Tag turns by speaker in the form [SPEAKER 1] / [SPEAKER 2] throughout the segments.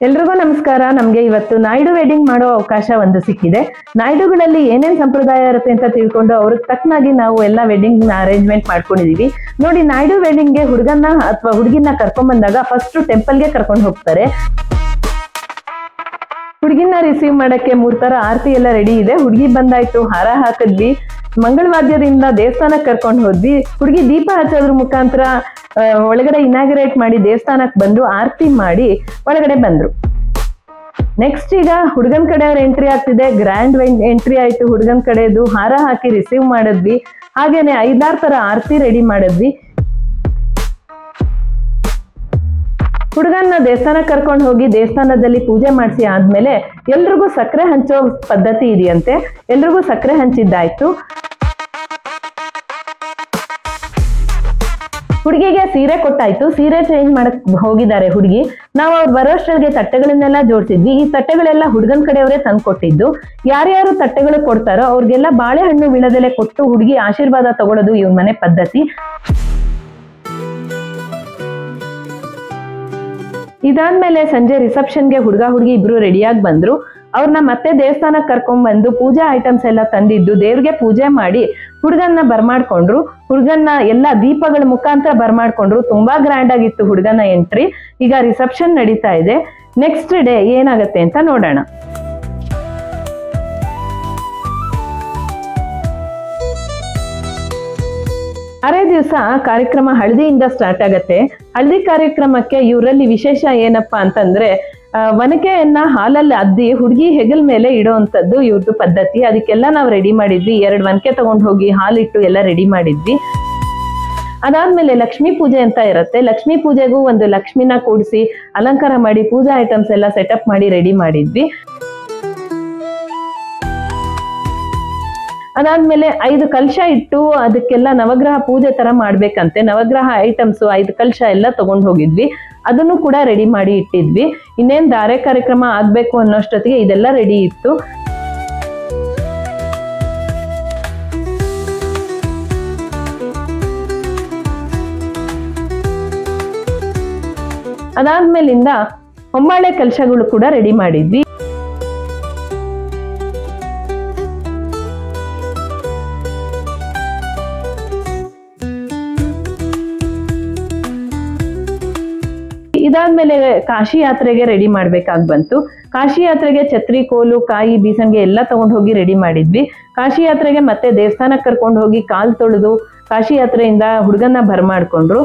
[SPEAKER 1] ಎಲ್ರಿಗೂ ನಮಸ್ಕಾರ. ನಮಗೆ ಇವತ್ತು ನಾಯ್ಡು ವೆಡ್ಡಿಂಗ್ ಮಾಡೋ ಅವಕಾಶ ಒಂದು ಸಿಕ್ಕಿದೆ. ನಾಯ್ಡುಗಳಲ್ಲಿ ಏನೇನ್ ಸಂಪ್ರದಾಯ ಇರುತ್ತೆ ಅಂತ ತಿಳ್ಕೊಂಡು ಅವ್ರಿಗೆ ತಕ್ಕನಾಗಿ ನಾವು ಎಲ್ಲ ವೆಡ್ಡಿಂಗ್ ಅರೇಂಜ್ಮೆಂಟ್ ಮಾಡ್ಕೊಂಡಿದೀವಿ. ನೋಡಿ, ನಾಯ್ಡು ವೆಡ್ಡಿಂಗ್ಗೆ ಹುಡುಗನ್ನ ಅಥವಾ ಹುಡುಗಿನ ಕರ್ಕೊಂಡ್ ಬಂದಾಗ ಫಸ್ಟ್ ಟೆಂಪಲ್ಗೆ ಕರ್ಕೊಂಡು ಹೋಗ್ತಾರೆ. ಹುಡುಗಿನ ರಿಸೀವ್ ಮಾಡಕ್ಕೆ 3 ತರ ಆರತಿ ಎಲ್ಲ ರೆಡಿ ಇದೆ. ಹುಡುಗಿ ಬಂದಾಯ್ತು, ಹಾರ ಹಾಕಿದ್ವಿ, ಮಂಗಳವಾದ್ಯದಿಂದ ದೇವಸ್ಥಾನಕ್ಕೆ ಕರ್ಕೊಂಡು ಹೋದ್ವಿ. ಹುಡುಗಿ ದೀಪ ಹಚ್ಚೋದ್ರ ಮುಖಾಂತರ ಒಳಗಡೆ ಇನಾಗ್ರೇಟ್ ಮಾಡಿ ದೇವಸ್ಥಾನಕ್ಕೆ ಬಂದ್ರು, ಆರತಿ ಮಾಡಿ ಒಳಗಡೆ ಬಂದ್ರು. ನೆಕ್ಸ್ಟ್ ಈಗ ಹುಡುಗನ್ ಕಡೆಯವ್ರ ಎಂಟ್ರಿ ಆಗ್ತಿದೆ. ಗ್ರ್ಯಾಂಡ್ ಎಂಟ್ರಿ ಆಯ್ತು. ಹುಡುಗನ್ ಕಡೆದು ಹಾರ ಹಾಕಿ ರಿಸೀವ್ ಮಾಡಿದ್ವಿ. ಹಾಗೇನೆ 5-6 ತರ ಆರತಿ ರೆಡಿ ಮಾಡಿದ್ವಿ. ಹುಡುಗನ್ನ ದೇವಸ್ಥಾನಕ್ಕೆ ಕರ್ಕೊಂಡು ಹೋಗಿ ದೇವಸ್ಥಾನದಲ್ಲಿ ಪೂಜೆ ಮಾಡಿಸಿ ಆದ್ಮೇಲೆ ಎಲ್ರಿಗೂ ಸಕ್ಕರೆ ಹಂಚೋ ಪದ್ಧತಿ ಇದೆಯಂತೆ. ಎಲ್ರಿಗೂ ಸಕ್ಕರೆ ಹಂಚಿದ್ದಾಯ್ತು. ಹುಡುಗಿಗೆ ಸೀರೆ ಕೊಟ್ಟಾಯ್ತು. ಸೀರೆ ಚೇಂಜ್ ಮಾಡಕ್ ಹೋಗಿದ್ದಾರೆ ಹುಡುಗಿ. ನಾವು ಅವ್ರು ಬರೋಷ್ಟರಿಗೆ ತಟ್ಟೆಗಳನ್ನೆಲ್ಲ ಜೋಡಿಸಿದ್ವಿ. ಈ ತಟ್ಟೆಗಳೆಲ್ಲ ಹುಡುಗನ್ ಕಡೆಯವರೇ ತಂದು ಕೊಟ್ಟಿದ್ದು. ಯಾರ್ಯಾರು ತಟ್ಟೆಗಳು ಕೊಡ್ತಾರೋ ಅವ್ರಿಗೆಲ್ಲ ಬಾಳೆಹಣ್ಣು ವಿಳದೆಲೆ ಕೊಟ್ಟು ಹುಡುಗಿ ಆಶೀರ್ವಾದ ತಗೊಳ್ಳೋದು ಇವ್ರ ಮನೆ ಪದ್ಧತಿ. ಇದಾದ್ಮೇಲೆ ಸಂಜೆ ರಿಸೆಪ್ಷನ್ಗೆ ಹುಡುಗ ಹುಡುಗಿ ಇಬ್ರು ರೆಡಿಯಾಗಿ ಬಂದ್ರು. ಅವ್ರನ್ನ ಮತ್ತೆ ದೇವಸ್ಥಾನಕ್ಕೆ ಕರ್ಕೊಂಡ್ ಬಂದು ಪೂಜಾ ಐಟಮ್ಸ್ ಎಲ್ಲ ತಂದಿದ್ದು ದೇವ್ರಿಗೆ ಪೂಜೆ ಮಾಡಿ ಹುಡುಗನ್ನ ಬರ್ಮಾಡ್ಕೊಂಡ್ರು. ಹುಡುಗನ್ನ ಎಲ್ಲ ದೀಪಗಳ ಮುಖಾಂತರ ಬರ್ಮಾಡ್ಕೊಂಡ್ರು. ತುಂಬಾ ಗ್ರ್ಯಾಂಡ್ ಆಗಿತ್ತು ಹುಡುಗನ ಎಂಟ್ರಿ. ಈಗ ರಿಸೆಪ್ಷನ್ ನಡೀತಾ ಇದೆ. ನೆಕ್ಸ್ಟ್ ಡೇ ಏನಾಗತ್ತೆ ಅಂತ ನೋಡೋಣ. ಅರೇ ದಿವಸ ಕಾರ್ಯಕ್ರಮ ಹಳದಿಯಿಂದ ಸ್ಟಾರ್ಟ್ ಆಗತ್ತೆ. ಹಳದಿ ಕಾರ್ಯಕ್ರಮಕ್ಕೆ ಇವರಲ್ಲಿ ವಿಶೇಷ ಏನಪ್ಪಾ ಅಂತಂದ್ರೆ ಒನಕೆಯನ್ನ ಹಾಲಲ್ಲಿ ಅದ್ದಿ ಹುಡುಗಿ ಹೆಗಲ್ ಮೇಲೆ ಇಡೋವಂಥದ್ದು ಇವ್ರದ್ದು ಪದ್ಧತಿ. ಅದಕ್ಕೆಲ್ಲ ನಾವು ರೆಡಿ ಮಾಡಿದ್ವಿ. 2 ಒನಕೆ ತಗೊಂಡು ಹೋಗಿ ಹಾಲಿಟ್ಟು ಎಲ್ಲ ರೆಡಿ ಮಾಡಿದ್ವಿ. ಅದಾದ್ಮೇಲೆ ಲಕ್ಷ್ಮೀ ಪೂಜೆ ಅಂತ ಇರುತ್ತೆ. ಲಕ್ಷ್ಮೀ ಪೂಜೆಗೂ ಒಂದು ಲಕ್ಷ್ಮಿನ ಕೂಡಿಸಿ ಅಲಂಕಾರ ಮಾಡಿ ಪೂಜಾ ಐಟಮ್ಸ್ ಎಲ್ಲ ಸೆಟಪ್ ಮಾಡಿ ರೆಡಿ ಮಾಡಿದ್ವಿ. ಅದಾದ್ಮೇಲೆ 5 ಕಲಶ ಇಟ್ಟು ಅದಕ್ಕೆಲ್ಲ ನವಗ್ರಹ ಪೂಜೆ ತರ ಮಾಡ್ಬೇಕಂತೆ. ನವಗ್ರಹ ಐಟಮ್ಸ್ 5 ಕಲಶ ಎಲ್ಲ ತಗೊಂಡು ಹೋಗಿದ್ವಿ. ಅದನ್ನು ಕೂಡ ರೆಡಿ ಮಾಡಿ ಇಟ್ಟಿದ್ವಿ. ಇನ್ನೇನ್ ಧಾರೆ ಕಾರ್ಯಕ್ರಮ ಆಗ್ಬೇಕು ಅನ್ನೋಷ್ಟೊತ್ತಿಗೆ ಇದೆಲ್ಲ ರೆಡಿ ಇತ್ತು. ಅದಾದ್ಮೇಲಿಂದ ಹೊಂಬಾಳೆ ಕಲಶಗಳು ಕೂಡ ರೆಡಿ ಮಾಡಿದ್ವಿ. ಇದಾದ್ಮೇಲೆ ಕಾಶಿ ಯಾತ್ರೆಗೆ ರೆಡಿ ಮಾಡ್ಬೇಕಾಗಿ ಬಂತು. ಕಾಶಿ ಯಾತ್ರೆಗೆ ಛತ್ರಿ, ಕೋಲು, ಕಾಯಿ, ಬೀಸನ್ಗೆ ಎಲ್ಲ ತಗೊಂಡು ಹೋಗಿ ರೆಡಿ ಮಾಡಿದ್ವಿ. ಕಾಶಿ ಯಾತ್ರೆಗೆ ಮತ್ತೆ ದೇವಸ್ಥಾನಕ್ಕೆ ಕರ್ಕೊಂಡು ಹೋಗಿ ಕಾಲ್ ತೊಳೆದು ಕಾಶಿ ಯಾತ್ರೆಯಿಂದ ಹುಡುಗನ್ನ ಬರ್ಮಾಡ್ಕೊಂಡ್ರು.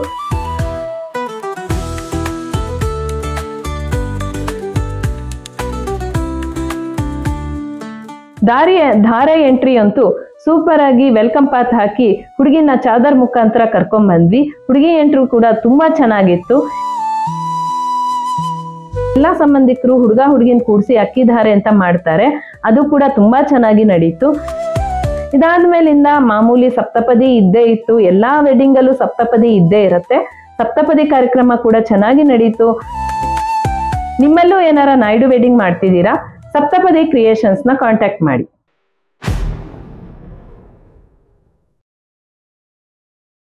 [SPEAKER 1] ಧಾರೆ ಎಂಟ್ರಿ ಅಂತೂ ಸೂಪರ್ ಆಗಿ ವೆಲ್ಕಮ್ ಪಾತ್ ಹಾಕಿ ಹುಡುಗಿನ ಚಾದರ್ ಮುಖಾಂತರ ಕರ್ಕೊಂಡ್ ಬಂದ್ವಿ. ಹುಡುಗಿ ಎಂಟ್ರಿ ಕೂಡ ತುಂಬಾ ಚೆನ್ನಾಗಿತ್ತು. ಎಲ್ಲಾ ಸಂಬಂಧಿಕರು ಹುಡುಗ ಹುಡುಗಿನ ಕೂಡಿಸಿ ಅಕ್ಕಿ ಧಾರೆ ಅಂತ ಮಾಡ್ತಾರೆ. ಅದು ಕೂಡ ತುಂಬಾ ಚೆನ್ನಾಗಿ ನಡೀತು. ಇದಾದ್ಮೇಲಿಂದ ಮಾಮೂಲಿ ಸಪ್ತಪದಿ ಇದ್ದೇ ಇತ್ತು. ಎಲ್ಲಾ ವೆಡ್ಡಿಂಗ್ ಅಲ್ಲೂ ಸಪ್ತಪದಿ ಇದ್ದೇ ಇರುತ್ತೆ. ಸಪ್ತಪದಿ ಕಾರ್ಯಕ್ರಮ ಕೂಡ ಚೆನ್ನಾಗಿ ನಡೀತು. ನಿಮ್ಮಲ್ಲೂ ಏನಾರ ನಾಯ್ಡು ವೆಡ್ಡಿಂಗ್ ಮಾಡ್ತಿದ್ದೀರಾ? ಸಪ್ತಪದಿ ಕ್ರಿಯೇಷನ್ಸ್ ನ ಕಾಂಟ್ಯಾಕ್ಟ್ ಮಾಡಿ.